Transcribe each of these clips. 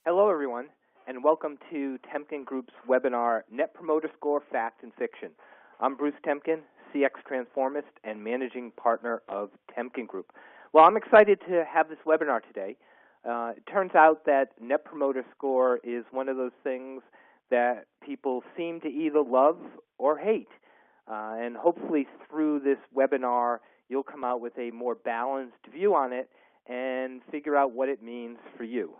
Hello, everyone, and welcome to Temkin Group's webinar, Net Promoter Score, Fact and Fiction. I'm Bruce Temkin, CX Transformist and Managing Partner of Temkin Group. Well, I'm excited to have this webinar today. It turns out that Net Promoter Score is one of those things that people seem to either love or hate. And hopefully through this webinar, you'll come out with a more balanced view on it and figure out what it means for you.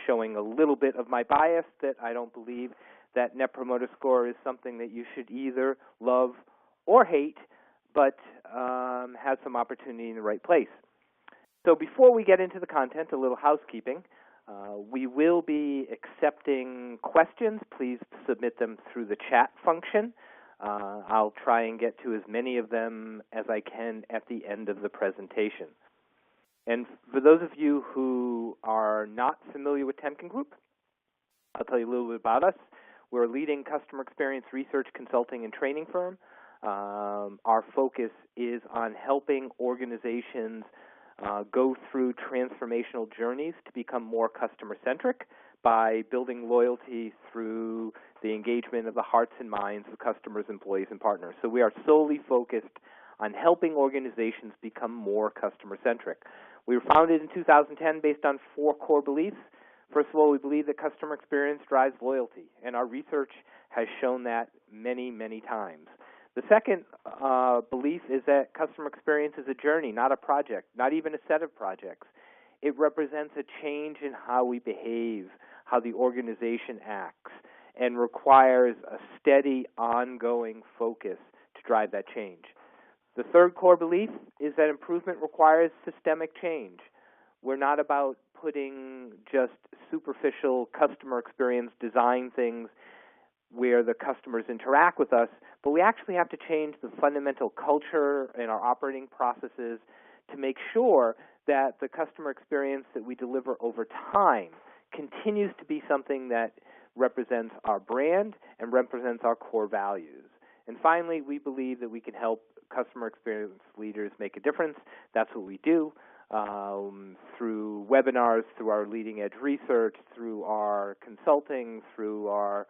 Showing a little bit of my bias that I don't believe that Net Promoter Score is something that you should either love or hate, but has some opportunity in the right place. So before we get into the content, a little housekeeping. We will be accepting questions. Please submit them through the chat function. I'll try and get to as many of them as I can at the end of the presentation. And for those of you who are not familiar with Temkin Group, I'll tell you a little bit about us. We're a leading customer experience research, consulting, and training firm. Our focus is on helping organizations go through transformational journeys to become more customer-centric by building loyalty through the engagement of the hearts and minds of customers, employees, and partners. So we are solely focused on helping organizations become more customer-centric. We were founded in 2010 based on 4 core beliefs. First of all, we believe that customer experience drives loyalty, and our research has shown that many, many times. The second belief is that customer experience is a journey, not a project, not even a set of projects. It represents a change in how we behave, how the organization acts, and requires a steady, ongoing focus to drive that change. The third core belief is that improvement requires systemic change. We're not about putting just superficial customer experience design things where the customers interact with us, but we actually have to change the fundamental culture in our operating processes to make sure that the customer experience that we deliver over time continues to be something that represents our brand and represents our core values. And finally, we believe that we can help customer experience leaders make a difference. That's what we do through webinars, through our leading edge research, through our consulting, through our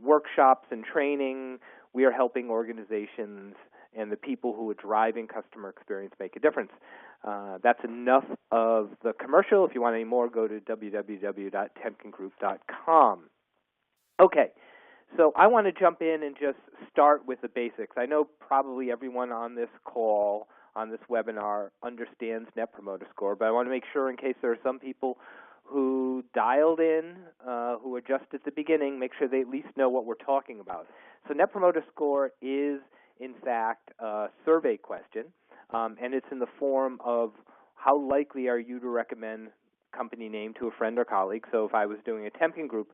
workshops and training. We are helping organizations and the people who are driving customer experience make a difference. That's enough of the commercial. If you want any more, go to www.temkingroup.com. Okay. So I want to jump in and just start with the basics. I know probably everyone on this call, on this webinar, understands Net Promoter Score, but I want to make sure in case there are some people who dialed in, who are just at the beginning, make sure they at least know what we're talking about. So Net Promoter Score is, in fact, a survey question, and it's in the form of how likely are you to recommend company name to a friend or colleague. So if I was doing a Temkin Group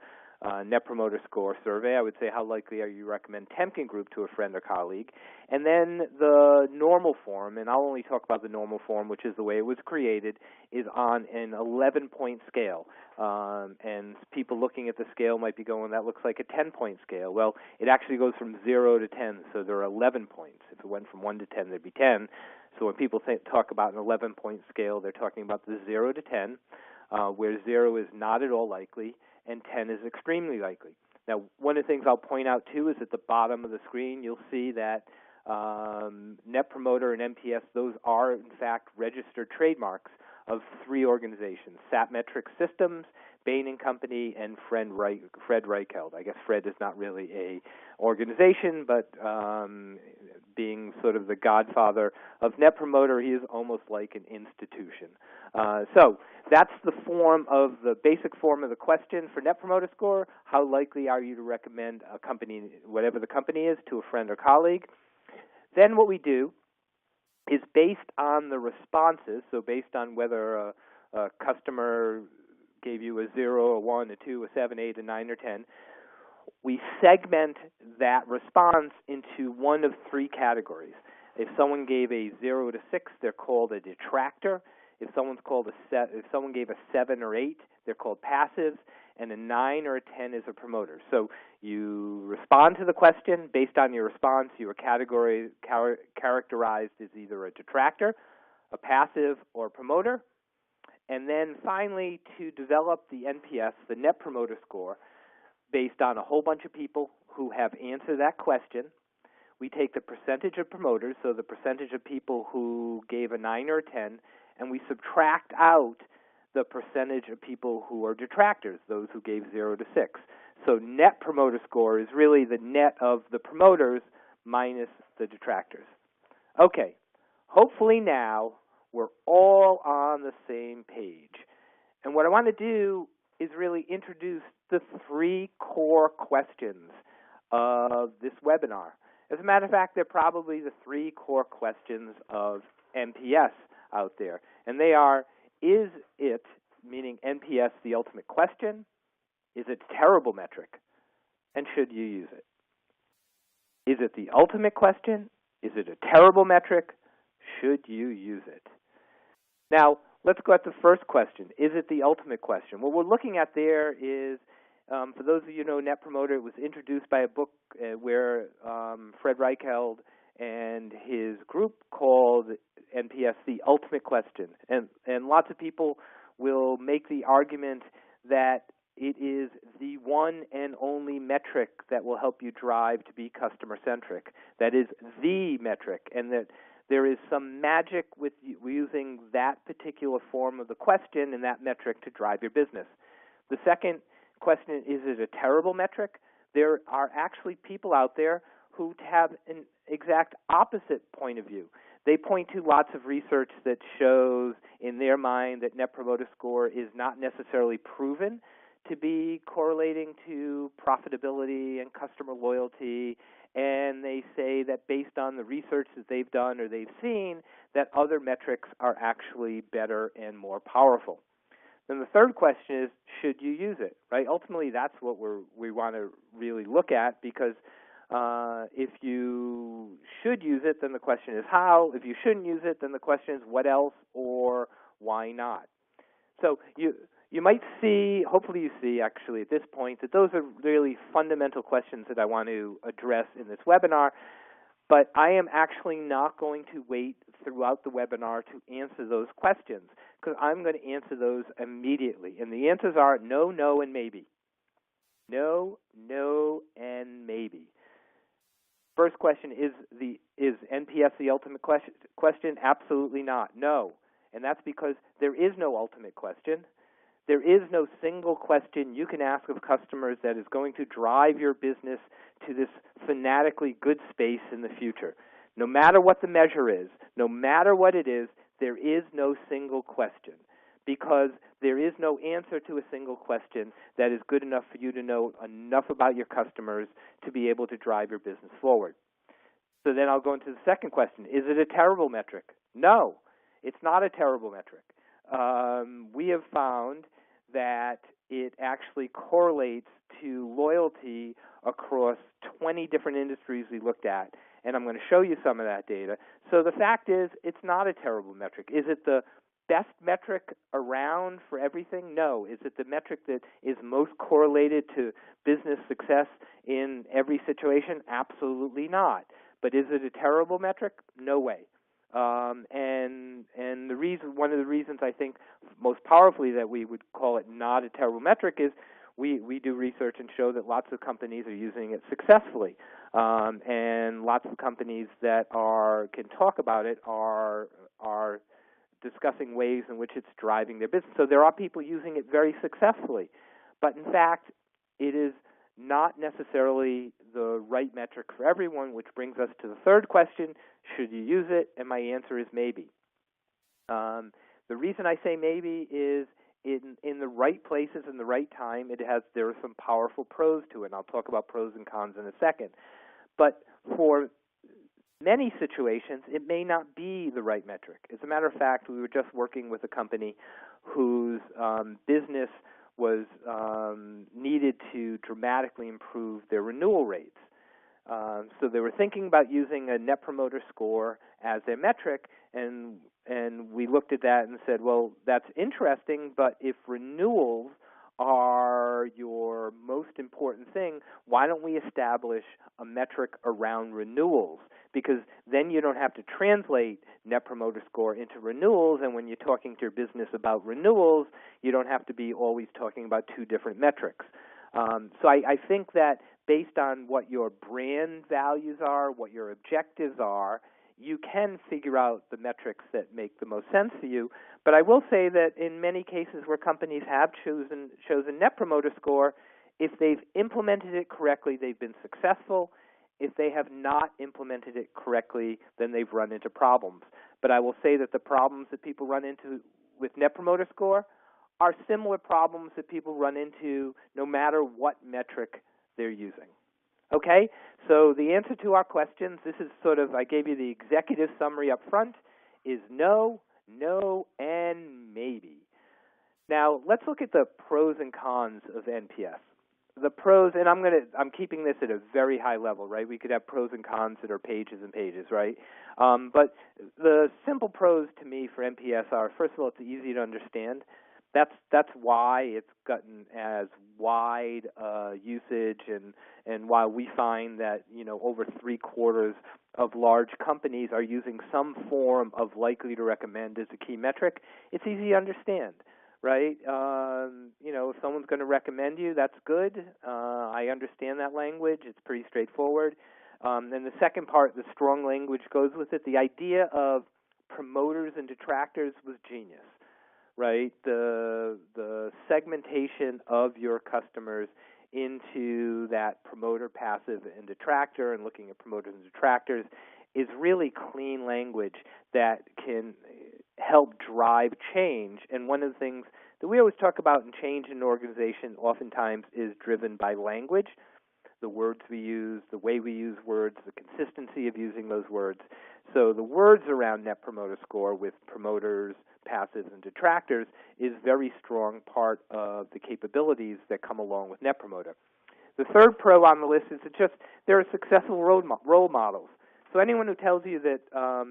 Net Promoter Score survey, I would say how likely are you to recommend Temkin Group to a friend or colleague. And then the normal form, and I'll only talk about the normal form, which is the way it was created, is on an 11-point scale. And people looking at the scale might be going, that looks like a 10-point scale. Well, it actually goes from 0 to 10, so there are 11 points. If it went from 1 to 10, there'd be 10. So when people talk about an 11-point scale, they're talking about the 0 to 10, where 0 is not at all likely, and 10 is extremely likely. Now, one of the things I'll point out, too, is at the bottom of the screen, you'll see that Net Promoter and NPS, those are, in fact, registered trademarks of 3 organizations, Sapmetric Systems, Bain & Company, and Fred Reichheld. I guess Fred is not really a organization, but being sort of the godfather of Net Promoter, he is almost like an institution. So that's the basic form of the question for Net Promoter Score. How likely are you to recommend a company, whatever the company is, to a friend or colleague? Then what we do is based on the responses, so based on whether a customer gave you a 0, a 1, a 2, a 7, 8, a 9, or 10, we segment that response into one of 3 categories. If someone gave a 0 to 6, they're called a detractor. If someone gave a 7 or 8, they're called passives, and a 9 or a 10 is a promoter. So you respond to the question. Based on your response, you are characterized as either a detractor, a passive, or a promoter. and then finally to develop the NPS, the Net Promoter Score, based on a whole bunch of people who have answered that question. We take the percentage of promoters, so the percentage of people who gave a 9 or a 10, and we subtract out the percentage of people who are detractors, those who gave 0 to 6. So Net Promoter Score is really the net of the promoters minus the detractors. Okay, hopefully now we're all on the same page. And what I want to do is really introduce the 3 core questions of this webinar. As a matter of fact, they're probably the 3 core questions of NPS out there. And they are, is it, meaning NPS, the ultimate question? Is it a terrible metric? And should you use it? Is it the ultimate question? Is it a terrible metric? Should you use it? Now, let's go at the first question. Is it the ultimate question? What we're looking at there is, for those of you who know Net Promoter, it was introduced by a book where Fred Reichheld and his group called NPS the ultimate question. And lots of people will make the argument that it is the one and only metric that will help you drive to be customer-centric. That is the metric, and that there is some magic with using that particular form of the question and that metric to drive your business. The second question, is it a terrible metric? There are actually people out there who have an exact opposite point of view. They point to lots of research that shows in their mind that Net Promoter Score is not necessarily proven to be correlating to profitability and customer loyalty, and they say that based on the research that they've done or they've seen, that other metrics are actually better and more powerful. Then the third question is, should you use it, right? Ultimately, that's what we want to really look at, because if you should use it, then the question is how. If you shouldn't use it, then the question is what else or why not. So you might see, hopefully you see actually at this point, that those are really fundamental questions that I want to address in this webinar, but I am actually not going to wait throughout the webinar to answer those questions, because I'm going to answer those immediately. And the answers are no, no, and maybe. No, no, and maybe. First question, is NPS the ultimate question? Absolutely not. No. And that's because there is no ultimate question. There is no single question you can ask of customers that is going to drive your business to this fanatically good space in the future. No matter what the measure is, no matter what it is, there is no single question, because there is no answer to a single question that is good enough for you to know enough about your customers to be able to drive your business forward. So then I'll go into the second question. Is it a terrible metric? No, it's not a terrible metric. We have found that it actually correlates to loyalty across 20 different industries we looked at, and I'm going to show you some of that data. So the fact is, it's not a terrible metric. Is it the best metric around for everything? No. Is it the metric that is most correlated to business success in every situation? Absolutely not. But is it a terrible metric? No way. And the reason, one of the reasons I think most powerfully that we would call it not a terrible metric is we do research and show that lots of companies are using it successfully, and lots of companies that can talk about it are discussing ways in which it's driving their business. So there are people using it very successfully, but in fact, it is not necessarily the right metric for everyone, which brings us to the third question, should you use it? And my answer is maybe. The reason I say maybe is in the right places and the right time, there are some powerful pros to it, and I'll talk about pros and cons in a second. But for many situations, it may not be the right metric. As a matter of fact, we were just working with a company whose business was needed to dramatically improve their renewal rates. So they were thinking about using a Net Promoter Score as their metric, and we looked at that and said, well, that's interesting, but if renewals are your most important thing, why don't we establish a metric around renewals? Because then you don't have to translate Net Promoter Score into renewals, and when you're talking to your business about renewals, you don't have to be always talking about two different metrics. So I think that based on what your brand values are, what your objectives are, you can figure out the metrics that make the most sense for you. But I will say that in many cases where companies have chosen Net Promoter Score, if they've implemented it correctly, they've been successful. If they have not implemented it correctly, then they've run into problems. But I will say that the problems that people run into with Net Promoter Score are similar problems that people run into no matter what metric they're using. Okay, so the answer to our questions, this is sort of, I gave you the executive summary up front, is no, no, and maybe. Now, let's look at the pros and cons of NPS. The pros, and I'm keeping this at a very high level, right? We could have pros and cons that are pages and pages, right? But the simple pros to me for NPS are, first of all, it's easy to understand. That's why it's gotten as wide usage, and why we find that over 3/4 of large companies are using some form of likely to recommend as a key metric. It's easy to understand, right? If someone's going to recommend you, that's good. I understand that language. It's pretty straightforward. And the second part, the strong language goes with it. The idea of promoters and detractors was genius. Right, the segmentation of your customers into that promoter, passive, and detractor, and looking at promoters and detractors is really clean language that can help drive change. And one of the things that we always talk about in change in an organization oftentimes is driven by language, the words we use, the way we use words, the consistency of using those words. So the words around Net Promoter Score with promoters, passives, and detractors is a very strong part of the capabilities that come along with Net Promoter. The third pro on the list is that just there are successful role models. So anyone who tells you that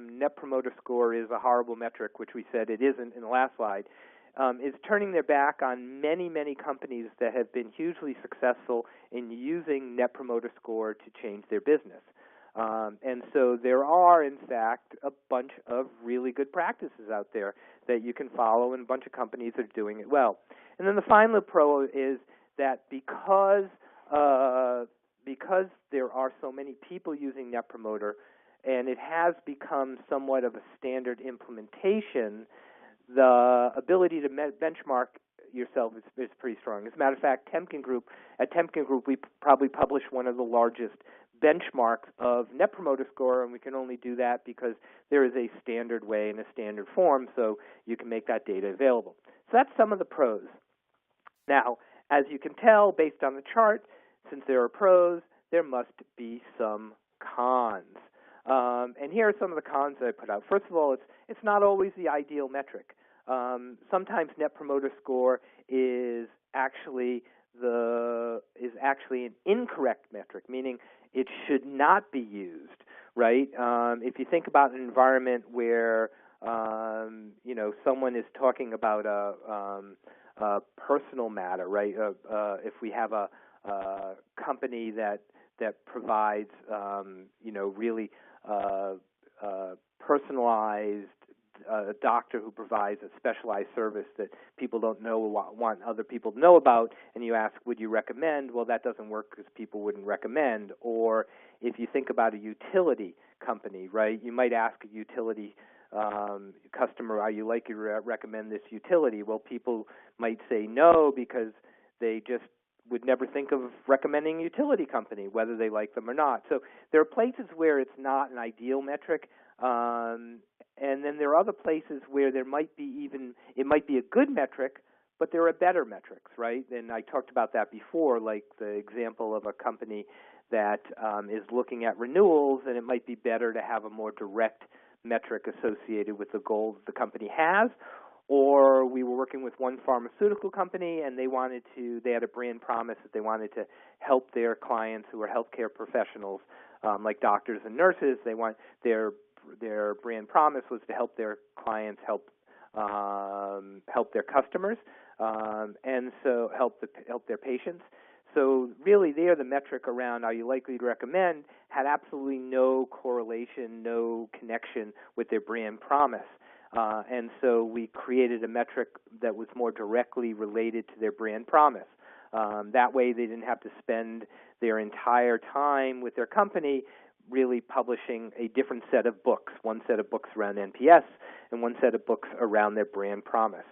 Net Promoter Score is a horrible metric, which we said it isn't in the last slide, is turning their back on many, many companies that have been hugely successful in using Net Promoter Score to change their business. And so there are, in fact, a bunch of really good practices out there that you can follow, and a bunch of companies that are doing it well. And then the final pro is that because there are so many people using Net Promoter, and it has become somewhat of a standard implementation, the ability to benchmark yourself is pretty strong. As a matter of fact, at Temkin Group, we probably publish one of the largest benchmarks of Net Promoter Score, and we can only do that because there is a standard way and a standard form, so you can make that data available. So that's some of the pros. Now, as you can tell, based on the chart, since there are pros, there must be some cons. And here are some of the cons that I put out. First of all, it's not always the ideal metric. Sometimes Net Promoter Score is actually an incorrect metric, meaning it should not be used, right? If you think about an environment where someone is talking about a personal matter, right? If we have a company that provides really personalized, a doctor who provides a specialized service that people don't want other people to know about, and you ask, would you recommend? Well, that doesn't work because people wouldn't recommend. Or if you think about a utility company, right, you might ask a utility customer, are you likely to recommend this utility? Well, people might say no because they just would never think of recommending a utility company, whether they like them or not. So there are places where it's not an ideal metric, and then there are other places where it might be a good metric, but there are better metrics, right? And I talked about that before, like the example of a company that is looking at renewals, and it might be better to have a more direct metric associated with the goals the company has. Or we were working with one pharmaceutical company, and they had a brand promise that they wanted to help their clients who are healthcare professionals, like doctors and nurses. They want their brand promise was to help their clients help their customers. and so help their patients. So really there, the metric around are you likely to recommend had absolutely no correlation, no connection with their brand promise. And so we created a metric that was more directly related to their brand promise. That way they didn't have to spend their entire time with their company really publishing a different set of books, one set of books around NPS and one set of books around their brand promise.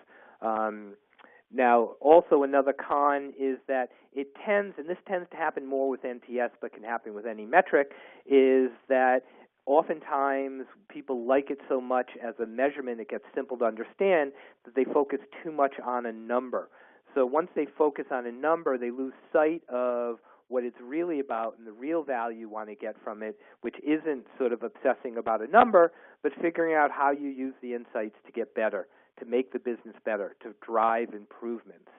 Now, also another con is that it tends, and this tends to happen more with NPS but can happen with any metric, is that oftentimes people like it so much as a measurement it gets simple to understand that they focus too much on a number. So once they focus on a number, they lose sight of what it's really about and the real value you want to get from it, which isn't sort of obsessing about a number, but figuring out how you use the insights to get better, to make the business better, to drive improvements.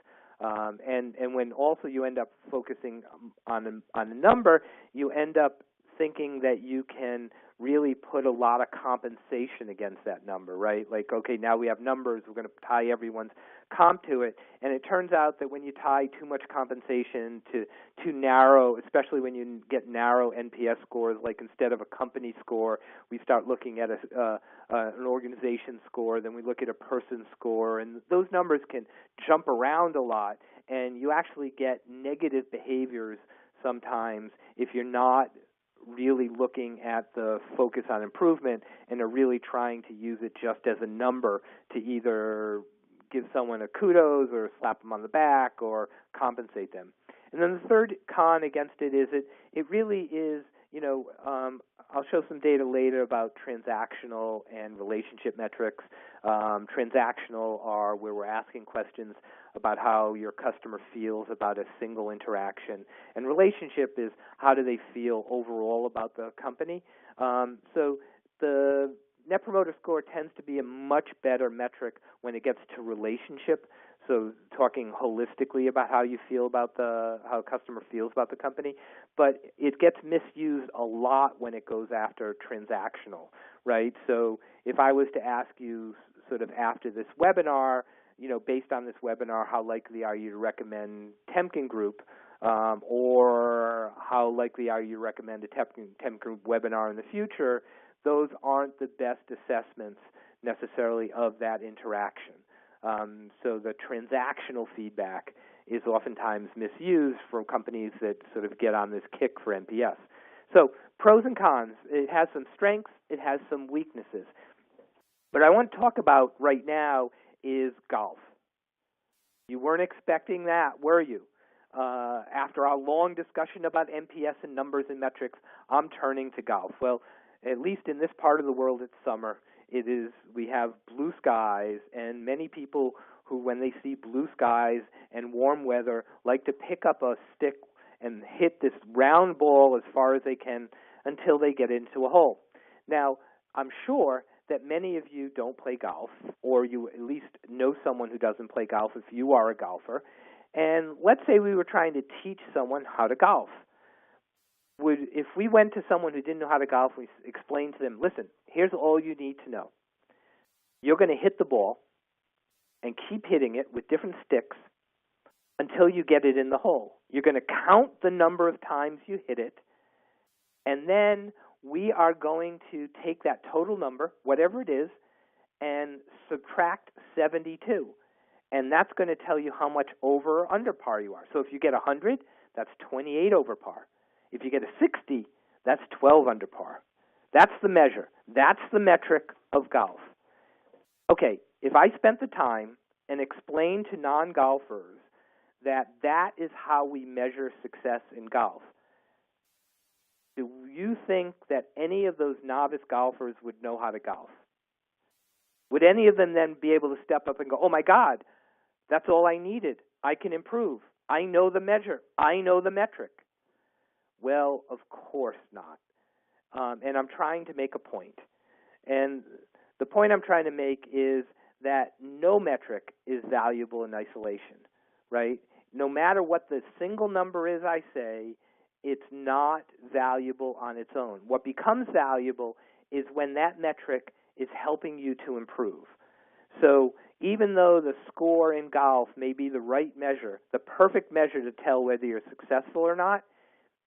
And when also you end up focusing on a number, you end up thinking that you can really put a lot of compensation against that number, right? Like, okay, now we have numbers, we're going to tie everyone's comp to it. And it turns out that when you tie too much compensation to too narrow, especially when you get narrow NPS scores, like instead of a company score, we start looking at an organization score, then we look at a person score, and those numbers can jump around a lot, and you actually get negative behaviors sometimes if you're not really looking at the focus on improvement and are really trying to use it just as a number to either give someone a kudos or slap them on the back or compensate them. And then the third con against it is it really is, I'll show some data later about transactional and relationship metrics. Transactional are where we're asking questions about how your customer feels about a single interaction. And relationship is how do they feel overall about the company. So the Net Promoter Score tends to be a much better metric when it gets to relationship. So talking holistically about how you feel about how a customer feels about the company, but it gets misused a lot when it goes after transactional, right? So if I was to ask you sort of after this webinar, based on this webinar, how likely are you to recommend Temkin Group, or how likely are you to recommend a Temkin Group webinar in the future, those aren't the best assessments necessarily of that interaction. So the transactional feedback is oftentimes misused from companies that sort of get on this kick for NPS. So pros and cons. It has some strengths. It has some weaknesses. But I want to talk about right now is golf. You weren't expecting that, were you? After our long discussion about NPS and numbers and metrics, I'm turning to golf. Well, at least in this part of the world, it's summer. We have blue skies, and many people who, when they see blue skies and warm weather, like to pick up a stick and hit this round ball as far as they can until they get into a hole. Now, I'm sure that many of you don't play golf, or you at least know someone who doesn't play golf if you are a golfer. And let's say we were trying to teach someone how to golf. If we went to someone who didn't know how to golf, we explained to them, listen, here's all you need to know. You're going to hit the ball and keep hitting it with different sticks until you get it in the hole. You're going to count the number of times you hit it, and then we are going to take that total number, whatever it is, and subtract 72. And that's going to tell you how much over or under par you are. So if you get 100, that's 28 over par. If you get a 60, that's 12 under par. That's the measure. That's the metric of golf. Okay, if I spent the time and explained to non-golfers that is how we measure success in golf, do you think that any of those novice golfers would know how to golf? Would any of them then be able to step up and go, oh my God, that's all I needed. I can improve. I know the measure. I know the metric. Well, of course not. And I'm trying to make a point. And the point I'm trying to make is that no metric is valuable in isolation, right? No matter what the single number is I say, it's not valuable on its own. What becomes valuable is when that metric is helping you to improve. So Even though the score in golf may be the right measure, the perfect measure to tell whether you're successful or not,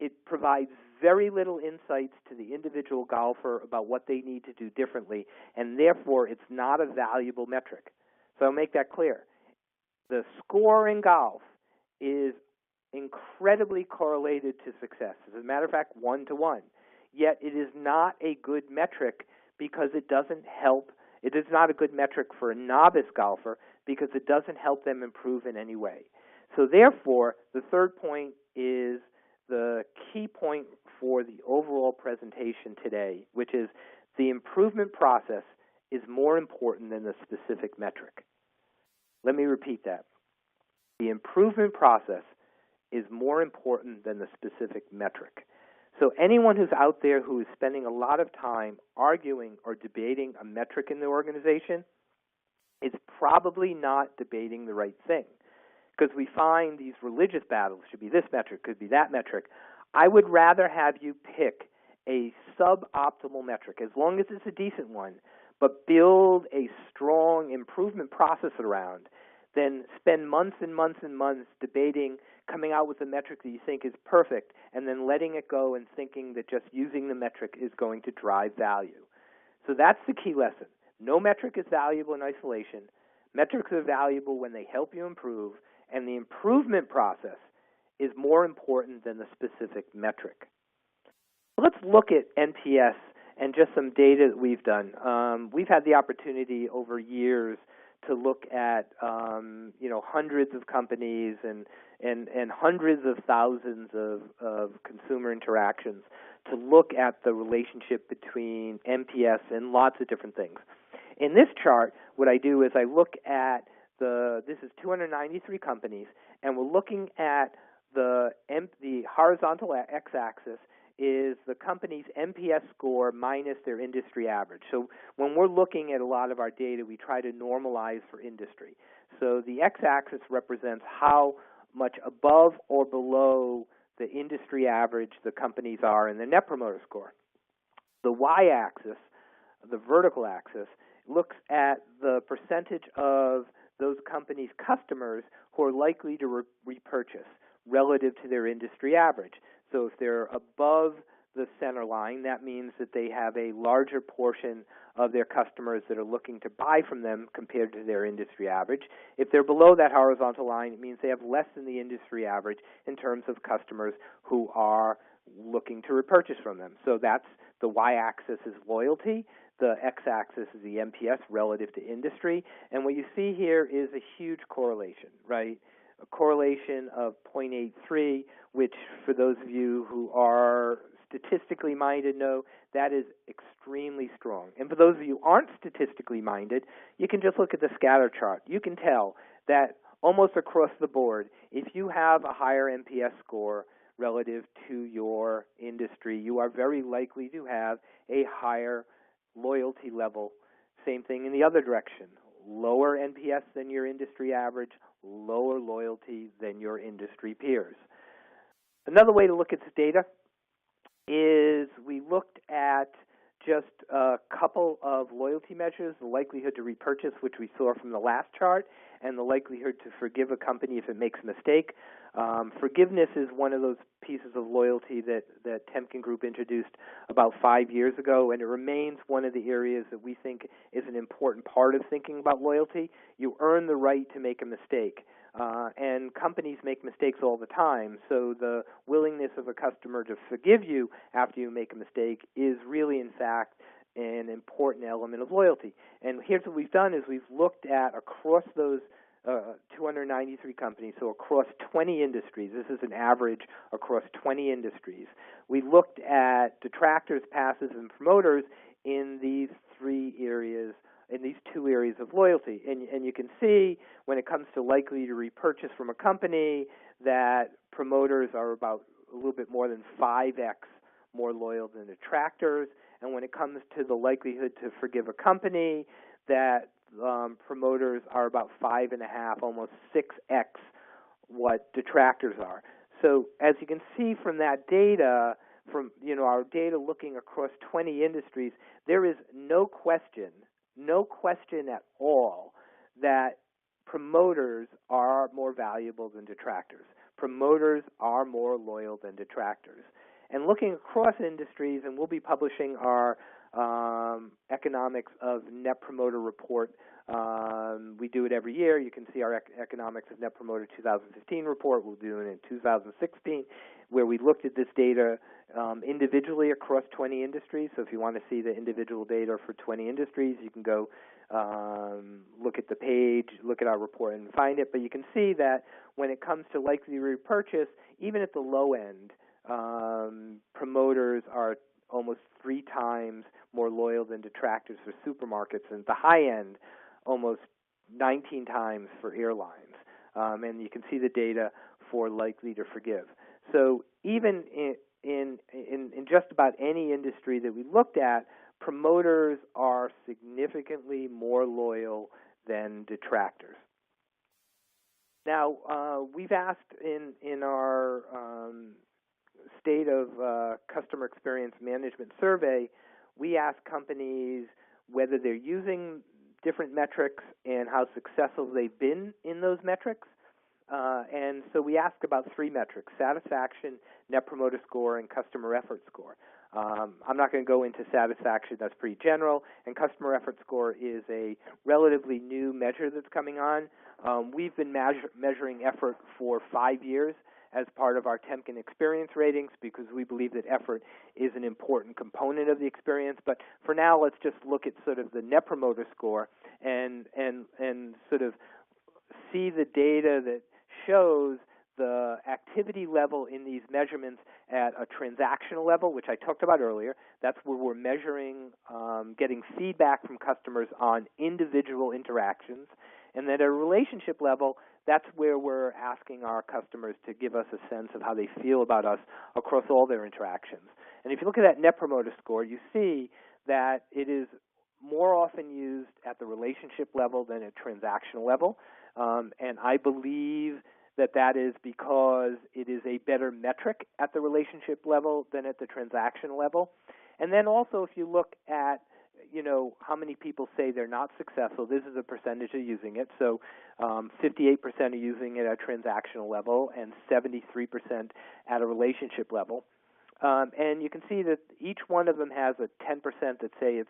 it provides very little insights to the individual golfer about what they need to do differently, and therefore it's not a valuable metric. So I'll make that clear. The score in golf is incredibly correlated to success. As a matter of fact, 1-to-1. Yet it is not a good metric because it doesn't help. It is not a good metric for a novice golfer because it doesn't help them improve in any way. So therefore, the third point is the key point for the overall presentation today, which is the improvement process is more important than the specific metric. Let me repeat that. The improvement process is more important than the specific metric. So anyone who's out there who is spending a lot of time arguing or debating a metric in the organization is probably not debating the right thing. Because we find these religious battles, should be this metric, could be that metric. I would rather have you pick a suboptimal metric, as long as it's a decent one, but build a strong improvement process around, than spend months and months and months debating, coming out with a metric that you think is perfect, and then letting it go and thinking that just using the metric is going to drive value. So that's the key lesson. No metric is valuable in isolation. Metrics are valuable when they help you improve, and the improvement process is more important than the specific metric. Let's look at NPS and just some data that we've done. We've had the opportunity over years to look at hundreds of companies and hundreds of thousands of consumer interactions to look at the relationship between NPS and lots of different things. In this chart, what I do is I look at this is 293 companies, and we're looking at the horizontal x-axis is the company's NPS score minus their industry average. So when we're looking at a lot of our data, we try to normalize for industry. So the x-axis represents how much above or below the industry average the companies are in the Net Promoter Score. The y-axis, the vertical axis, looks at the percentage of those companies' customers who are likely to repurchase relative to their industry average. So if they're above the center line, that means that they have a larger portion of their customers that are looking to buy from them compared to their industry average. If they're below that horizontal line, it means they have less than the industry average in terms of customers who are looking to repurchase from them. So that's the y-axis is loyalty. The x-axis is the NPS relative to industry. And what you see here is a huge correlation, right? A correlation of 0.83, which for those of you who are statistically minded know that is extremely strong. And for those of you who aren't statistically minded, you can just look at the scatter chart. You can tell that almost across the board, if you have a higher NPS score relative to your industry, you are very likely to have a higher loyalty level. Same thing in the other direction. Lower NPS than your industry average, lower loyalty than your industry peers. Another way to look at this data is we looked at just a couple of loyalty measures, the likelihood to repurchase, which we saw from the last chart, and the likelihood to forgive a company if it makes a mistake. Forgiveness is one of those pieces of loyalty that Temkin Group introduced about 5 years ago, and it remains one of the areas that we think is an important part of thinking about loyalty. You earn the right to make a mistake. And companies make mistakes all the time, so the willingness of a customer to forgive you after you make a mistake is really, in fact, an important element of loyalty. And here's what we've done is we've looked at across those 293 companies, so across 20 industries. This is an average across 20 industries. We looked at detractors, passives, and promoters in these three areas, in these two areas of loyalty. And you can see when it comes to likely to repurchase from a company that promoters are about a little bit more than 5x more loyal than detractors. And when it comes to the likelihood to forgive a company, that promoters are about 5.5, almost 6x what detractors are. So as you can see from that data, from our data looking across 20 industries, there is no question at all that promoters are more valuable than detractors. Promoters are more loyal than detractors. And looking across industries, and we'll be publishing our Economics of Net Promoter Report. We do it every year. You can see our Economics of Net Promoter 2015 report. We'll do it in 2016, where we looked at this data individually across 20 industries. So if you want to see the individual data for 20 industries, you can go look at the page, look at our report and find it. But you can see that when it comes to likely repurchase, even at the low end, promoters are almost 3 times more loyal than detractors for supermarkets, and at the high end, almost 19 times for airlines. And you can see the data for likely to forgive. So even in just about any industry that we looked at, promoters are significantly more loyal than detractors. Now, we've asked in our State of Customer Experience Management survey, we ask companies whether they're using different metrics and how successful they've been in those metrics. And so we ask about 3 metrics: satisfaction, Net Promoter Score, and customer effort score. I'm not going to go into satisfaction. That's pretty general. And customer effort score is a relatively new measure that's coming on. We've been measuring effort for 5 years as part of our Temkin experience ratings, because we believe that effort is an important component of the experience. But for now, let's just look at sort of the Net Promoter Score and sort of see the data that shows the activity level in these measurements at a transactional level, which I talked about earlier. That's where we're measuring, getting feedback from customers on individual interactions. And then at a relationship level, that's where we're asking our customers to give us a sense of how they feel about us across all their interactions. And if you look at that Net Promoter Score, you see that it is more often used at the relationship level than at transactional level. And I believe that is because it is a better metric at the relationship level than at the transactional level. And then also, if you look at how many people say they're not successful, this is a percentage of using it. So 58% are using it at a transactional level and 73% at a relationship level. And you can see that each one of them has a 10% that say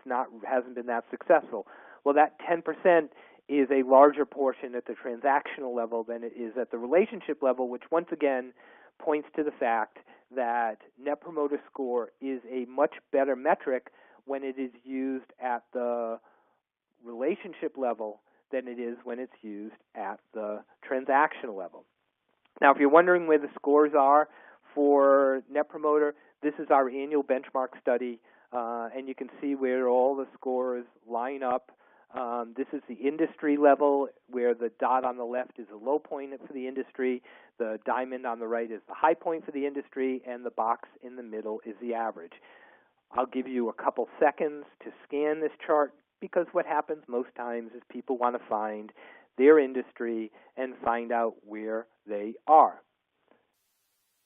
hasn't been that successful. Well, that 10% is a larger portion at the transactional level than it is at the relationship level, which once again points to the fact that Net Promoter Score is a much better metric when it is used at the relationship level than it is when it's used at the transactional level. Now, if you're wondering where the scores are for Net Promoter, this is our annual benchmark study, and you can see where all the scores line up. This is the industry level, where the dot on the left is a low point for the industry, the diamond on the right is the high point for the industry, and the box in the middle is the average. I'll give you a couple seconds to scan this chart, because what happens most times is people want to find their industry and find out where they are.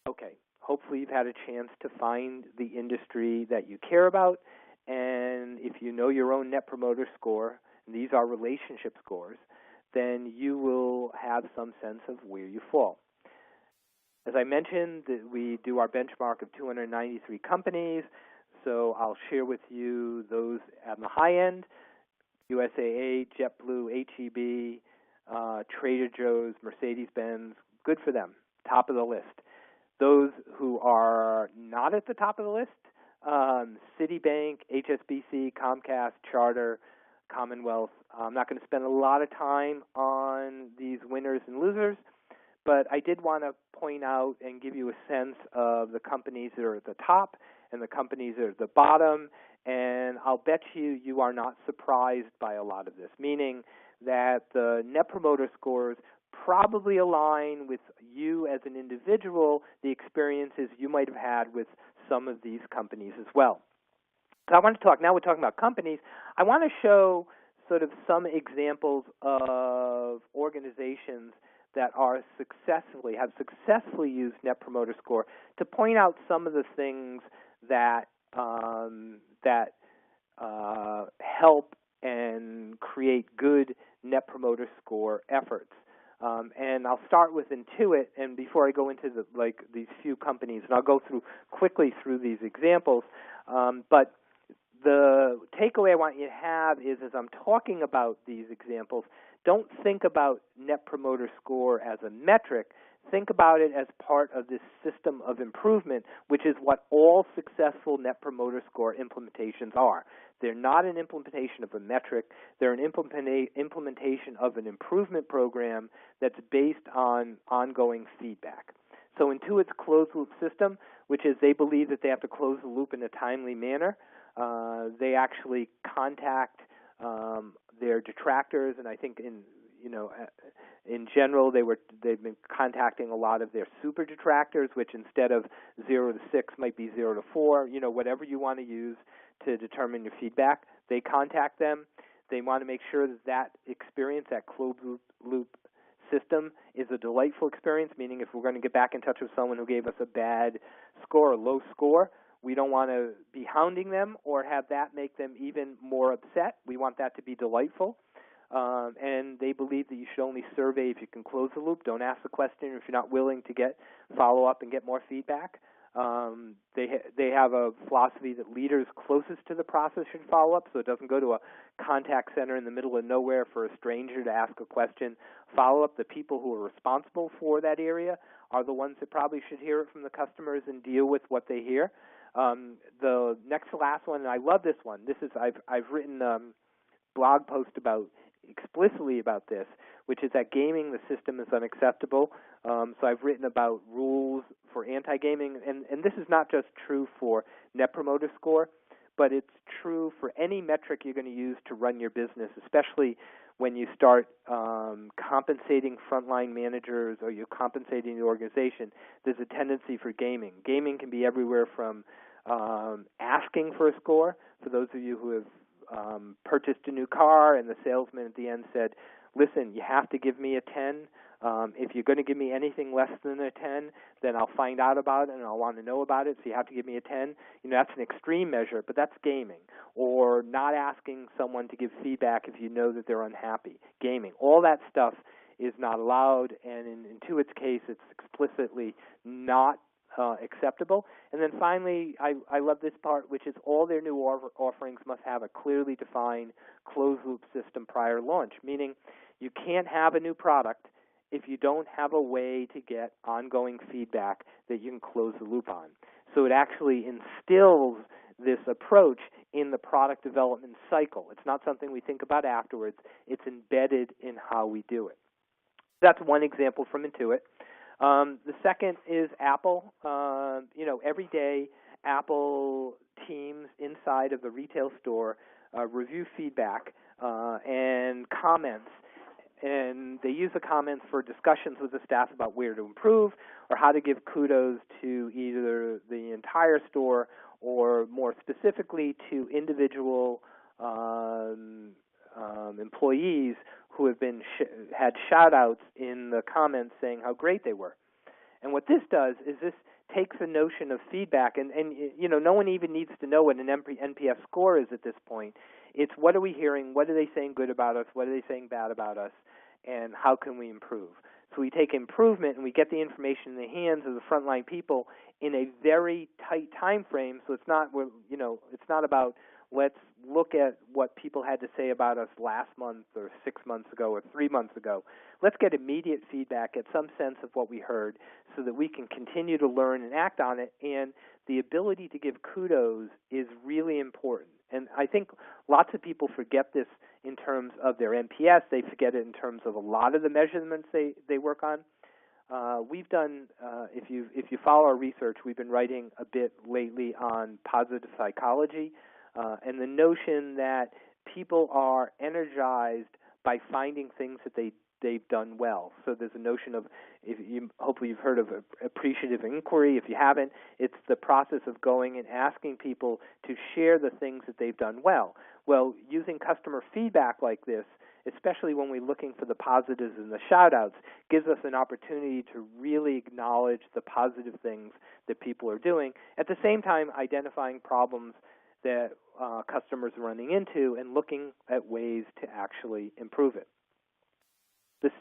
Okay, hopefully you've had a chance to find the industry that you care about, and if you know your own Net Promoter Score, and these are relationship scores, then you will have some sense of where you fall. As I mentioned, we do our benchmark of 293 companies, so I'll share with you those at the high end: USAA, JetBlue, HEB, Trader Joe's, Mercedes-Benz. Good for them, top of the list. Those who are not at the top of the list, Citibank, HSBC, Comcast, Charter, Commonwealth. I'm not going to spend a lot of time on these winners and losers, but I did want to point out and give you a sense of the companies that are at the top and the companies that are at the bottom, and I'll bet you are not surprised by a lot of this, meaning that the Net Promoter Scores probably align with you as an individual, the experiences you might have had with some of these companies as well. So I want to talk, now we're talking about companies, I want to show sort of some examples of organizations that have successfully used Net Promoter Score to point out some of the things that help and create good Net Promoter Score efforts. And I'll start with Intuit, and before I go into these few companies, and I'll go quickly through these examples, but the takeaway I want you to have is, as I'm talking about these examples, don't think about Net Promoter Score as a metric. Think about it as part of this system of improvement, which is what all successful Net Promoter Score implementations are. They're not an implementation of a metric. They're an implementation of an improvement program that's based on ongoing feedback. So Intuit's closed-loop system, which is they believe that they have to close the loop in a timely manner. They actually contact their detractors, and I think in general they've been contacting a lot of their super detractors, which instead of 0 to 6 might be 0 to 4. Whatever you want to use to determine your feedback, they contact them. They want to make sure that experience, that closed loop system, is a delightful experience, meaning if we're going to get back in touch with someone who gave us a bad score, a low score, we don't want to be hounding them or have that make them even more upset. We want that to be delightful. And they believe that you should only survey if you can close the loop. Don't ask the question if you're not willing to follow up and get more feedback. They have a philosophy that leaders closest to the process should follow up, so it doesn't go to a contact center in the middle of nowhere for a stranger to ask a question. Follow up. The people who are responsible for that area are the ones that probably should hear it from the customers and deal with what they hear. The next to last one, and I love this one. I've written blog post explicitly about this, which is that gaming the system is unacceptable. So I've written about rules for anti-gaming, and this is not just true for Net Promoter Score, but it's true for any metric you're going to use to run your business, especially when you start compensating frontline managers or you're compensating the organization. There's a tendency for gaming. Gaming can be everywhere from asking for a score. For those of you who have purchased a new car and the salesman at the end said, listen, you have to give me a 10. If you're going to give me anything less than a 10, then I'll find out about it and I'll want to know about it, so you have to give me a 10. That's an extreme measure, but that's gaming. Or not asking someone to give feedback if you know that they're unhappy. Gaming. All that stuff is not allowed, and in Intuit's case, it's explicitly not acceptable. And then finally, I love this part, which is all their new offerings must have a clearly defined closed-loop system prior launch, meaning you can't have a new product if you don't have a way to get ongoing feedback that you can close the loop on. So it actually instills this approach in the product development cycle. It's not something we think about afterwards. It's embedded in how we do it. That's one example from Intuit. The second is Apple. Every day Apple teams inside of the retail store review feedback and comments, and they use the comments for discussions with the staff about where to improve or how to give kudos to either the entire store or more specifically to individual employees who have been had shout-outs in the comments saying how great they were. And what this does is this takes a notion of feedback, and no one even needs to know what an NPS score is at this point. It's what are we hearing, what are they saying good about us, what are they saying bad about us, and how can we improve. So we take improvement and we get the information in the hands of the frontline people in a very tight time frame. So it's not about let's look at what people had to say about us last month or 6 months ago or 3 months ago. Let's get immediate feedback, get some sense of what we heard so that we can continue to learn and act on it. And the ability to give kudos is really important. And I think lots of people forget this in terms of their NPS. They forget it in terms of a lot of the measurements they work on. We've done, if you follow our research, we've been writing a bit lately on positive psychology and the notion that people are energized by finding things that they've done well. So there's a notion of, hopefully you've heard of appreciative inquiry. If you haven't, it's the process of going and asking people to share the things that they've done well. Well, using customer feedback like this, especially when we're looking for the positives and the shout-outs, gives us an opportunity to really acknowledge the positive things that people are doing, at the same time identifying problems that customers are running into and looking at ways to actually improve it.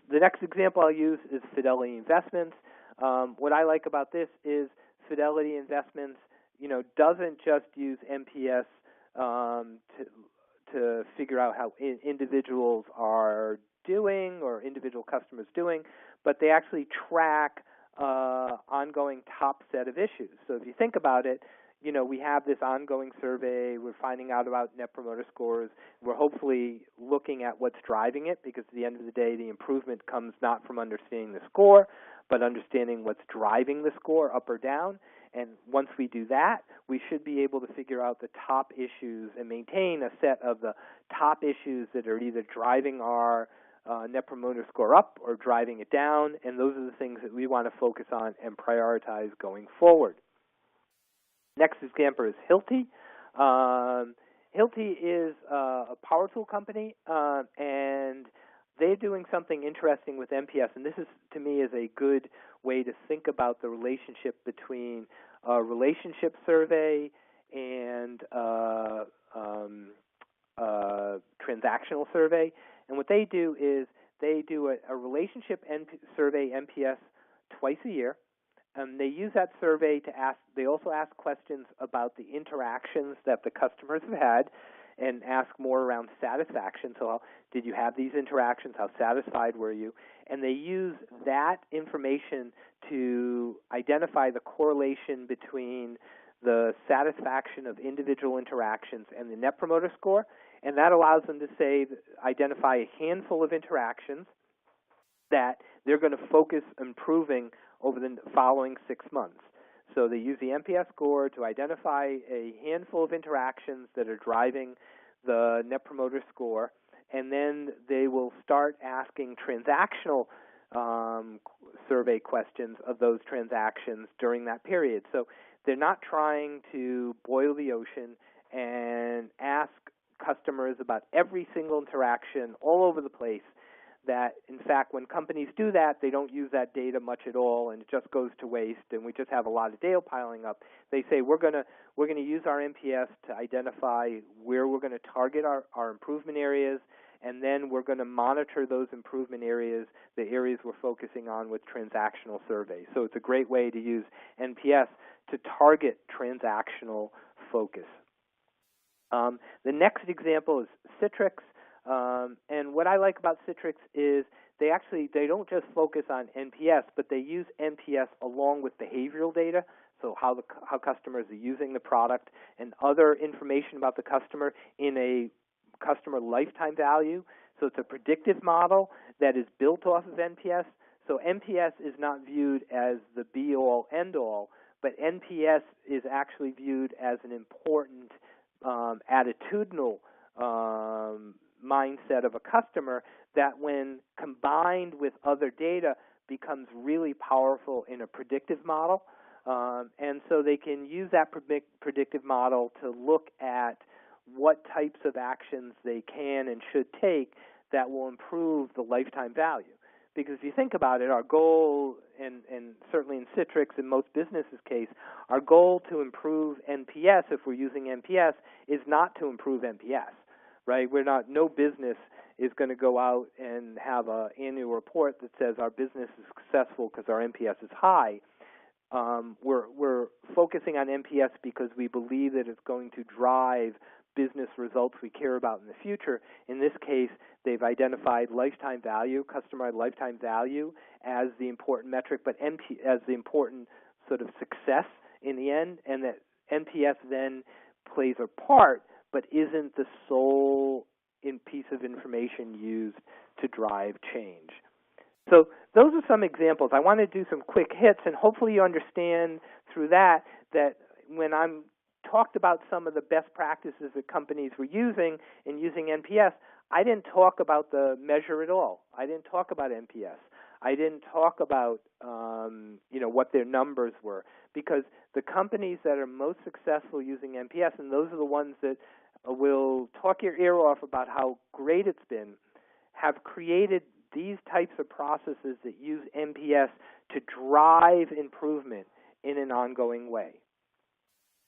The next example I'll use is Fidelity Investments. What I like about this is Fidelity Investments, doesn't just use NPS to figure out how individuals are doing or individual customers doing, but they actually track ongoing top set of issues. So if you think about it, we have this ongoing survey. We're finding out about Net Promoter Scores. We're hopefully looking at what's driving it, because at the end of the day, the improvement comes not from understanding the score, but understanding what's driving the score up or down. And once we do that, we should be able to figure out the top issues and maintain a set of the top issues that are either driving our Net Promoter Score up or driving it down, and those are the things that we want to focus on and prioritize going forward. Next example is Hilti. Hilti is a power tool company, and they're doing something interesting with NPS, and this is, to me, is a good way to think about the relationship between a relationship survey and transactional survey. And what they do is they do a relationship survey, NPS, twice a year. They use that survey to ask. They also ask questions about the interactions that the customers have had, and ask more around satisfaction. So, did you have these interactions? How satisfied were you? And they use that information to identify the correlation between the satisfaction of individual interactions and the Net Promoter Score. And that allows them to identify a handful of interactions that they're going to focus improving over the following 6 months. So they use the NPS score to identify a handful of interactions that are driving the Net Promoter Score, and then they will start asking transactional survey questions of those transactions during that period. So they're not trying to boil the ocean and ask customers about every single interaction all over the place. That, in fact, when companies do that, they don't use that data much at all, and it just goes to waste, and we just have a lot of data piling up. They say we're going to use our NPS to identify where we're going to target our improvement areas, and then we're going to monitor those improvement areas, the areas we're focusing on, with transactional surveys. So it's a great way to use NPS to target transactional focus. The next example is Citrix. And what I like about Citrix is they don't just focus on NPS, but they use NPS along with behavioral data, so how customers are using the product, and other information about the customer in a customer lifetime value. So it's a predictive model that is built off of NPS. So NPS is not viewed as the be-all, end-all, but NPS is actually viewed as an important attitudinal mindset of a customer that, when combined with other data, becomes really powerful in a predictive model. And so they can use that predictive model to look at what types of actions they can and should take that will improve the lifetime value. Because if you think about it, our goal, and certainly in Citrix, in most businesses' case, our goal to improve NPS, if we're using NPS, is not to improve NPS, right? No business is going to go out and have an annual report that says our business is successful because our NPS is high. We're focusing on NPS because we believe that it's going to drive business results we care about in the future. In this case, they've identified lifetime value, customer lifetime value, as the important metric, but as the important sort of success in the end, and that NPS then plays a part, but isn't the sole piece of information used to drive change. So those are some examples. I want to do some quick hits, and hopefully you understand through that when I'm talked about some of the best practices that companies were using in using NPS, I didn't talk about the measure at all. I didn't talk about NPS. I didn't talk about what their numbers were, because the companies that are most successful using NPS, and those are the ones that will talk your ear off about how great it's been, have created these types of processes that use NPS to drive improvement in an ongoing way.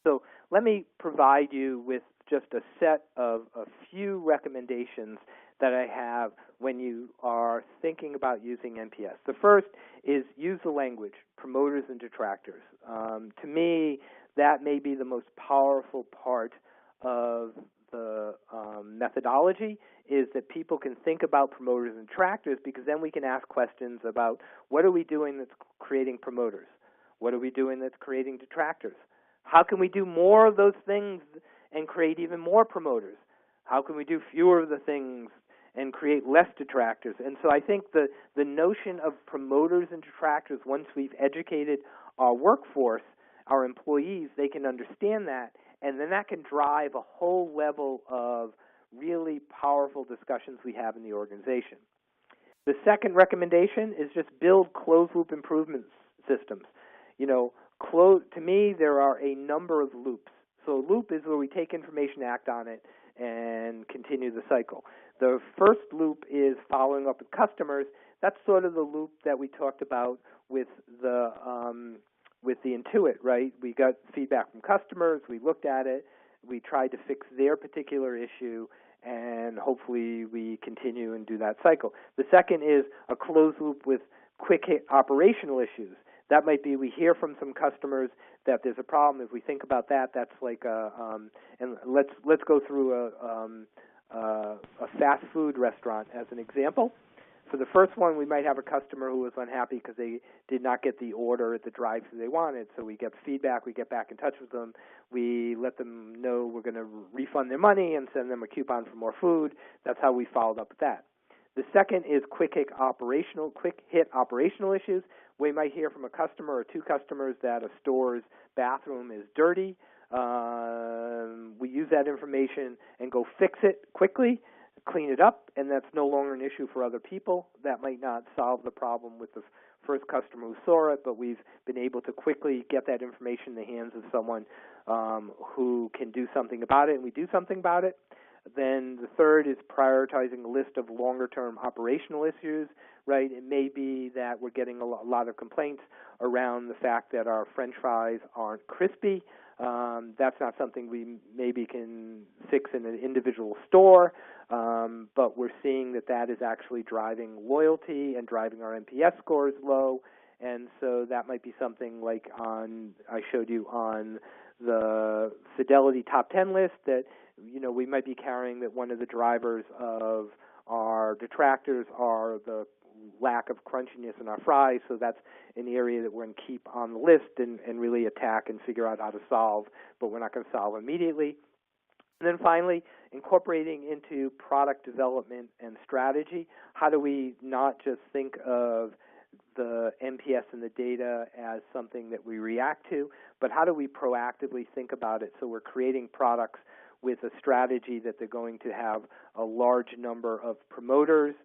So let me provide you with just a set of a few recommendations that I have when you are thinking about using NPS. The first is use the language, promoters and detractors. To me, that may be the most powerful part of the methodology, is that people can think about promoters and detractors, because then we can ask questions about what are we doing that's creating promoters? What are we doing that's creating detractors? How can we do more of those things and create even more promoters? How can we do fewer of the things and create less detractors? And so I think the notion of promoters and detractors, once we've educated our workforce, our employees, they can understand that, and then that can drive a whole level of really powerful discussions we have in the organization. The second recommendation is just build closed-loop improvement systems. To me, there are a number of loops. So a loop is where we take information, act on it, and continue the cycle. The first loop is following up with customers. That's sort of the loop that we talked about with the Intuit, right? We got feedback from customers, we looked at it, we tried to fix their particular issue, and hopefully we continue and do that cycle. The second is a closed loop with quick hit operational issues. That might be we hear from some customers that there's a problem. If we think about that, that's like and let's go through a fast food restaurant as an example. For the first one, we might have a customer who was unhappy because they did not get the order at the drive-thru they wanted. So we get feedback, we get back in touch with them, we let them know we're going to refund their money and send them a coupon for more food. That's how we followed up with that. The second is quick hit operational issues. We might hear from a customer or two customers that a store's bathroom is dirty. We use that information and go fix it quickly, clean it up, and that's no longer an issue for other people. That might not solve the problem with the first customer who saw it, but we've been able to quickly get that information in the hands of someone who can do something about it, and we do something about it. Then the third is prioritizing a list of longer-term operational issues, right? It may be that we're getting a lot of complaints around the fact that our French fries aren't crispy. That's not something we maybe can fix in an individual store, but we're seeing that is actually driving loyalty and driving our NPS scores low. And so that might be something like I showed you on the Fidelity Top 10 list that, we might be carrying that one of the drivers of our detractors are the lack of crunchiness in our fries, so that's an area that we're going to keep on the list and really attack and figure out how to solve, but we're not going to solve immediately. And then finally, incorporating into product development and strategy. How do we not just think of the NPS and the data as something that we react to, but how do we proactively think about it so we're creating products with a strategy that they're going to have a large number of promoters,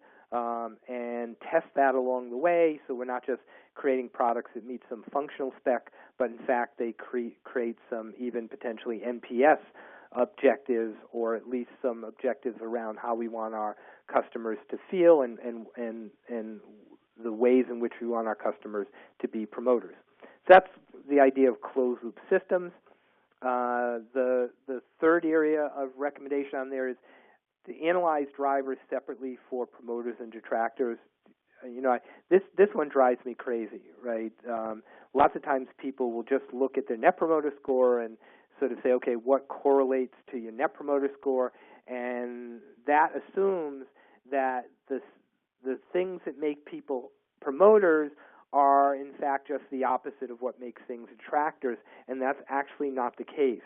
and test that along the way, so we're not just creating products that meet some functional spec, but in fact they create some even potentially NPS objectives, or at least some objectives around how we want our customers to feel and the ways in which we want our customers to be promoters. So that's the idea of closed-loop systems. The third area of recommendation on there is to analyze drivers separately for promoters and detractors. This one drives me crazy, right? Lots of times people will just look at their Net Promoter Score and sort of say, okay, what correlates to your Net Promoter Score? And that assumes that the things that make people promoters are, in fact, just the opposite of what makes things detractors, and that's actually not the case.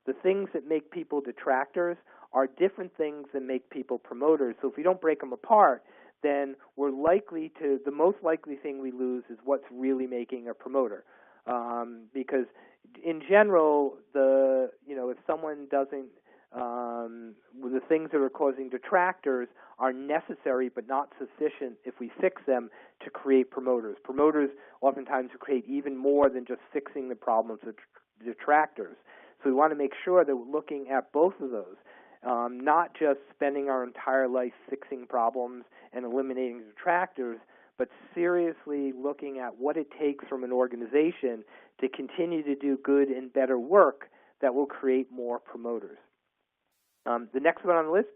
The things that make people detractors are different things than make people promoters. So if we don't break them apart, then we're likely to, the most likely thing we lose is what's really making a promoter. Because in general, if someone doesn't, the things that are causing detractors are necessary but not sufficient if we fix them to create promoters. Promoters oftentimes create even more than just fixing the problems of detractors. So we want to make sure that we're looking at both of those, not just spending our entire life fixing problems and eliminating detractors, but seriously looking at what it takes from an organization to continue to do good and better work that will create more promoters. The next one on the list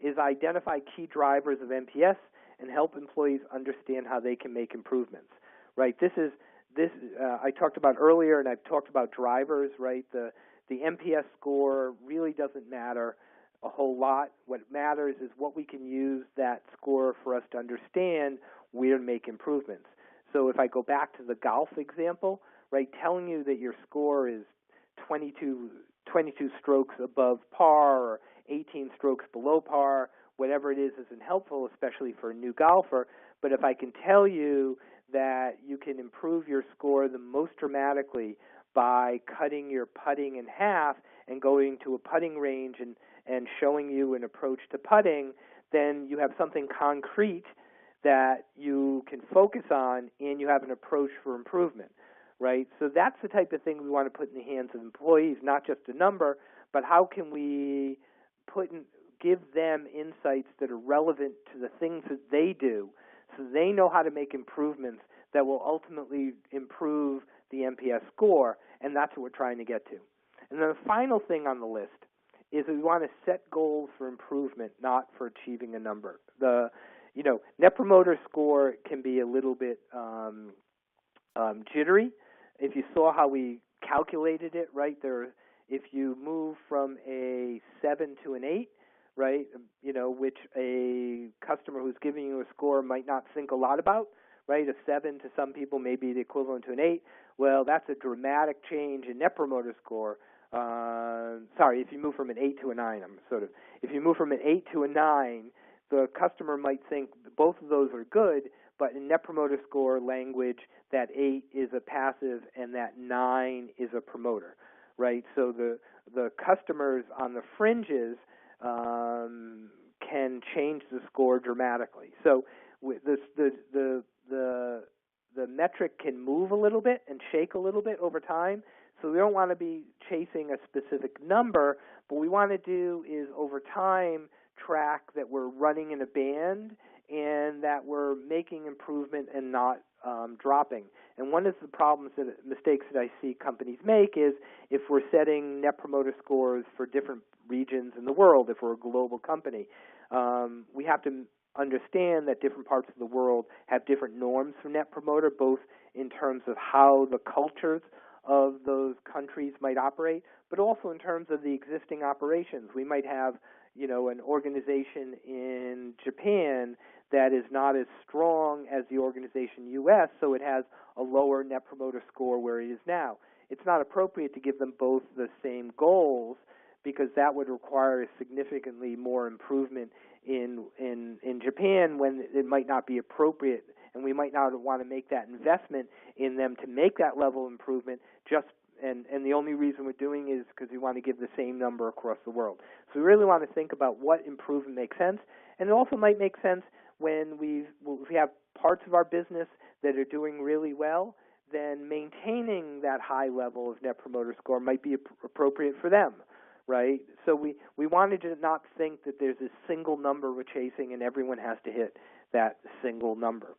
is identify key drivers of NPS and help employees understand how they can make improvements, right? I talked about earlier, and I've talked about drivers, right? The NPS score really doesn't matter a whole lot. What matters is what we can use that score for us to understand where to make improvements. So if I go back to the golf example, right, telling you that your score is 22 strokes above par or 18 strokes below par, whatever it is, isn't helpful, especially for a new golfer. But if I can tell you that you can improve your score the most dramatically by cutting your putting in half and going to a putting range and showing you an approach to putting, then you have something concrete that you can focus on, and you have an approach for improvement, right? So that's the type of thing we want to put in the hands of employees, not just a number, but how can we give them insights that are relevant to the things that they do so they know how to make improvements that will ultimately improve the NPS score, and that's what we're trying to get to. And then the final thing on the list is we want to set goals for improvement, not for achieving a number. Net Promoter Score can be a little bit jittery. If you saw how we calculated it, right, if you move from a 7 to an 8, right, which a customer who's giving you a score might not think a lot about, right, a 7 to some people may be the equivalent to an 8. Well, that's a dramatic change in Net Promoter Score. If you move from an 8 to a 9, if you move from an 8 to a 9, the customer might think both of those are good, but in Net Promoter Score language, that 8 is a passive and that 9 is a promoter, right? So the customers on the fringes can change the score dramatically. So the metric can move a little bit and shake a little bit over time. So we don't want to be chasing a specific number. What we want to do is over time track that we're running in a band and that we're making improvement and not dropping. And one of the mistakes that I see companies make is if we're setting Net Promoter Scores for different regions in the world, if we're a global company, we have to understand that different parts of the world have different norms for Net Promoter, both in terms of how the cultures of those countries might operate, but also in terms of the existing operations. We might have, an organization in Japan that is not as strong as the organization U.S., so it has a lower Net Promoter Score where it is now. It's not appropriate to give them both the same goals because that would require significantly more improvement in Japan when it might not be appropriate, and we might not want to make that investment in them to make that level of improvement and the only reason we're doing is because we want to give the same number across the world. So we really want to think about what improvement makes sense, and it also might make sense when we have parts of our business that are doing really well, then maintaining that high level of Net Promoter Score might be appropriate for them, right? So we wanted to not think that there's a single number we're chasing and everyone has to hit that single number.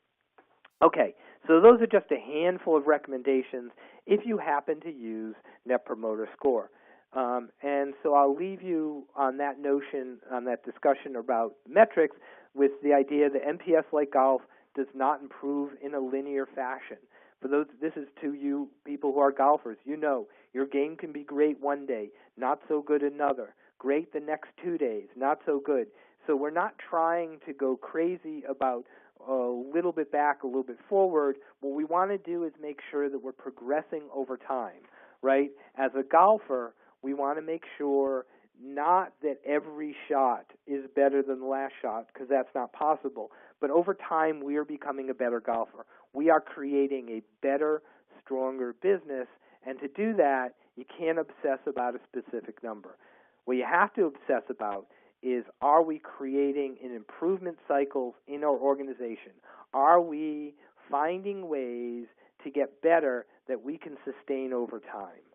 Okay, so those are just a handful of recommendations if you happen to use Net Promoter Score. And so I'll leave you on that notion, on that discussion about metrics, with the idea that NPS, like golf, does not improve in a linear fashion. This is to you people who are golfers. Your game can be great one day, not so good another. Great the next 2 days, not so good. So we're not trying to go crazy about a little bit back, a little bit forward. What we want to do is make sure that we're progressing over time, right? As a golfer, we want to make sure not that every shot is better than the last shot, because that's not possible, but over time we are becoming a better golfer. We are creating a better, stronger business, and to do that, you can't obsess about a specific number. What you have to obsess about is, are we creating an improvement cycles in our organization? Are we finding ways to get better that we can sustain over time?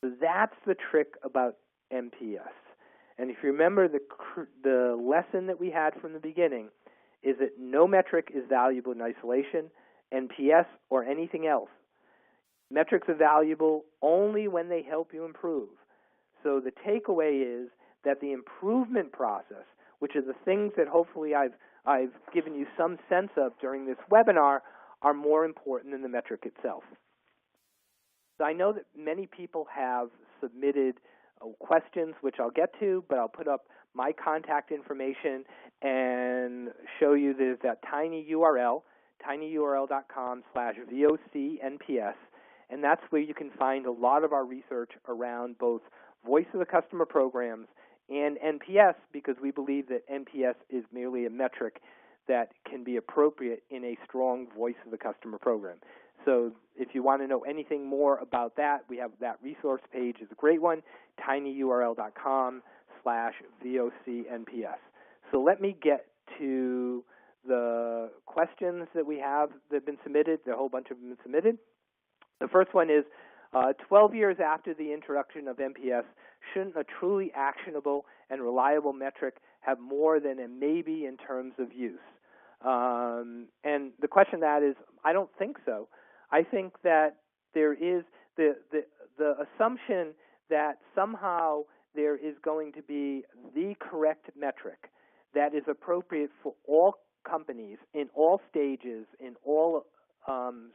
So that's the trick about NPS. And if you remember the lesson that we had from the beginning is that no metric is valuable in isolation, NPS or anything else. Metrics are valuable only when they help you improve. So the takeaway is that the improvement process, which are the things that hopefully I've I've given you some sense of during this webinar are more important than the metric itself. So I know that many people have submitted questions, which I'll get to, but I'll put up my contact information and show you there's that tiny URL, tinyurl.com/VOCNPS, and that's where you can find a lot of our research around both voice of the customer programs and NPS, because we believe that NPS is merely a metric that can be appropriate in a strong voice of the customer program. So if you want to know anything more about that, we have that resource page. Is a great one, tinyurl.com/VOCNPS. So let me get to the questions that we have that have been submitted. There are a whole bunch of them submitted. The first one is, 12 years after the introduction of NPS, shouldn't a truly actionable and reliable metric have more than a maybe in terms of use? And the question that is, I don't think so. I think that there is the assumption that somehow there is going to be the correct metric that is appropriate for all companies in all stages, in all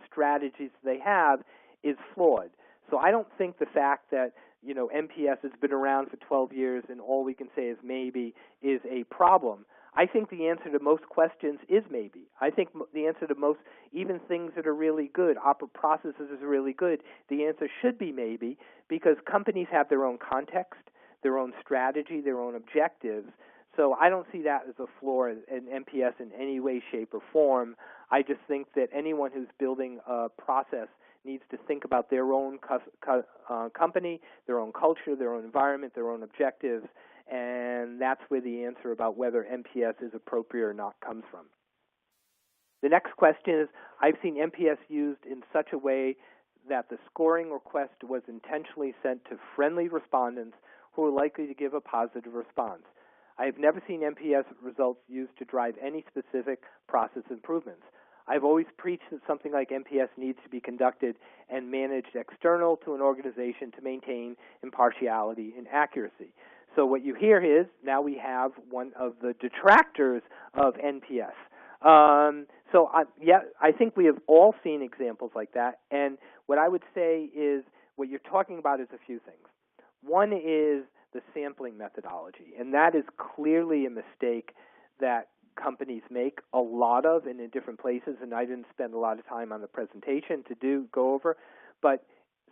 strategies they have, is flawed. So I don't think the fact that, NPS has been around for 12 years and all we can say is maybe is a problem. I think the answer to most questions is maybe. I think the answer to most, even things that are really good, opera processes is really good, the answer should be maybe, because companies have their own context, their own strategy, their own objectives. So I don't see that as a flaw in NPS in any way, shape, or form. I just think that anyone who's building a process needs to think about their own company, their own culture, their own environment, their own objectives, and that's where the answer about whether NPS is appropriate or not comes from. The next question is, I've seen NPS used in such a way that the scoring request was intentionally sent to friendly respondents who are likely to give a positive response. I have never seen NPS results used to drive any specific process improvements. I've always preached that something like NPS needs to be conducted and managed external to an organization to maintain impartiality and accuracy. So what you hear is, now we have one of the detractors of NPS. I think we have all seen examples like that, and what I would say is what you're talking about is a few things. One is the sampling methodology, and that is clearly a mistake that companies make a lot of and in different places, and I didn't spend a lot of time on the presentation to go over, but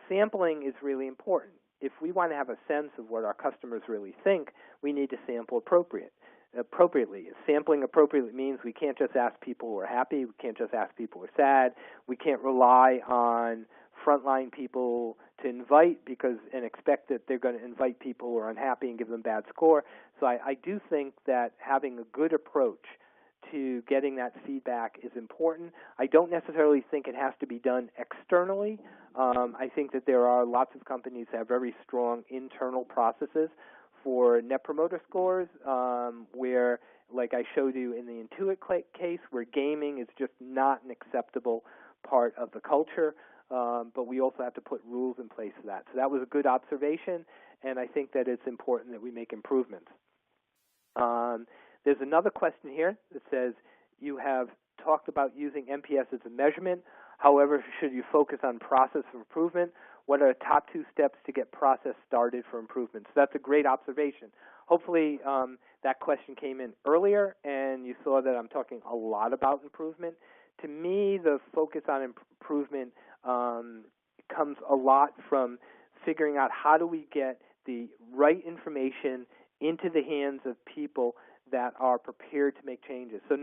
sampling is really important. If we want to have a sense of what our customers really think, we need to sample appropriately. Sampling appropriately means we can't just ask people who are happy, we can't just ask people who are sad, we can't rely on frontline people to invite and expect that they're going to invite people who are unhappy and give them bad score. So I do think that having a good approach to getting that feedback is important. I don't necessarily think it has to be done externally. I think that there are lots of companies that have very strong internal processes for Net Promoter Scores, where, like I showed you in the Intuit case, where gaming is just not an acceptable part of the culture, but we also have to put rules in place for that. So that was a good observation, and I think that it's important that we make improvements. There's another question here that says, you have talked about using NPS as a measurement. However, should you focus on process of improvement? What are the top 2 steps to get process started for improvement? So that's a great observation. Hopefully that question came in earlier and you saw that I'm talking a lot about improvement. To me, the focus on improvement comes a lot from figuring out how do we get the right information into the hands of people that are prepared to make changes. So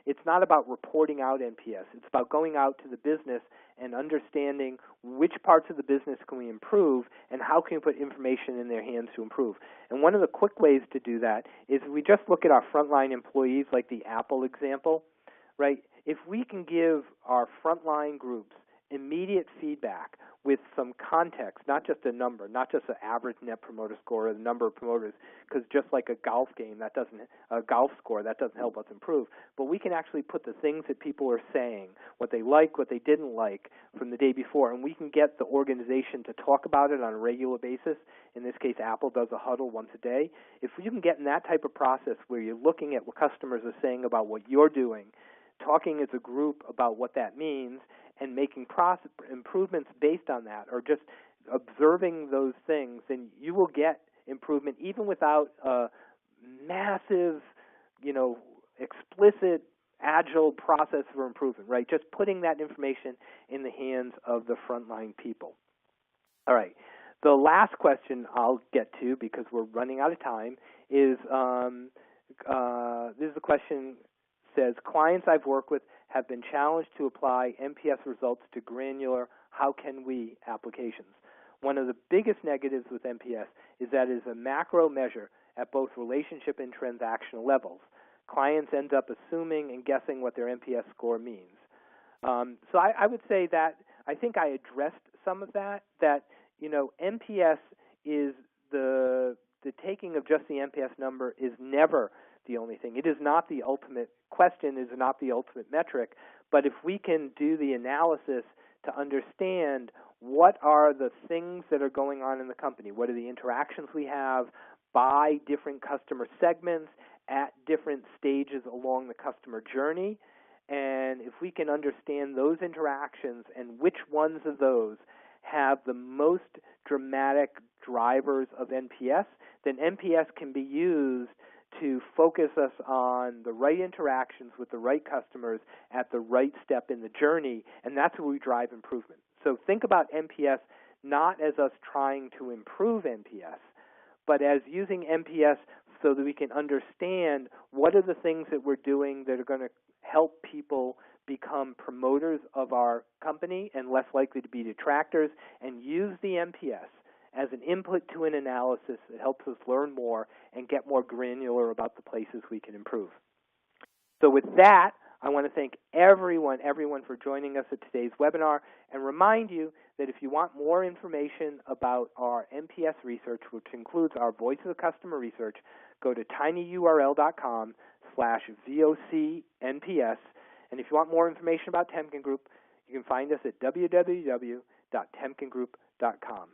it's not about reporting out NPS. It's about going out to the business and understanding which parts of the business can we improve and how can we put information in their hands to improve. And one of the quick ways to do that is we just look at our frontline employees, like the Apple example, right? If we can give our frontline groups immediate feedback with some context, not just a number, not just an average net promoter score or the number of promoters, because just like a golf game, a golf score, that doesn't help us improve. But we can actually put the things that people are saying, what they like, what they didn't like from the day before, and we can get the organization to talk about it on a regular basis. In this case, Apple does a huddle once a day. If you can get in that type of process where you're looking at what customers are saying about what you're doing, talking as a group about what that means, and making improvements based on that, or just observing those things, then you will get improvement even without a massive, explicit, agile process for improvement, right? Just putting that information in the hands of the frontline people. All right. The last question I'll get to, because we're running out of time, is this is a question. Says, clients I've worked with have been challenged to apply NPS results to granular how can we applications. One of the biggest negatives with NPS is that it is a macro measure at both relationship and transactional levels. Clients end up assuming and guessing what their NPS score means. So I would say that I think I addressed some of that NPS is the taking of just the NPS number is never the only thing. It is not the ultimate question, it is not the ultimate metric, but if we can do the analysis to understand what are the things that are going on in the company, what are the interactions we have by different customer segments at different stages along the customer journey, and if we can understand those interactions and which ones of those have the most dramatic drivers of NPS, then NPS can be used to focus us on the right interactions with the right customers at the right step in the journey, and that's where we drive improvement. So think about NPS not as us trying to improve NPS, but as using NPS so that we can understand what are the things that we're doing that are going to help people become promoters of our company and less likely to be detractors, and use the NPS as an input to an analysis that helps us learn more and get more granular about the places we can improve. So with that, I want to thank everyone for joining us at today's webinar, and remind you that if you want more information about our NPS research, which includes our Voice of the Customer research, go to tinyurl.com/VOCNPS. And if you want more information about Temkin Group, you can find us at www.temkingroup.com.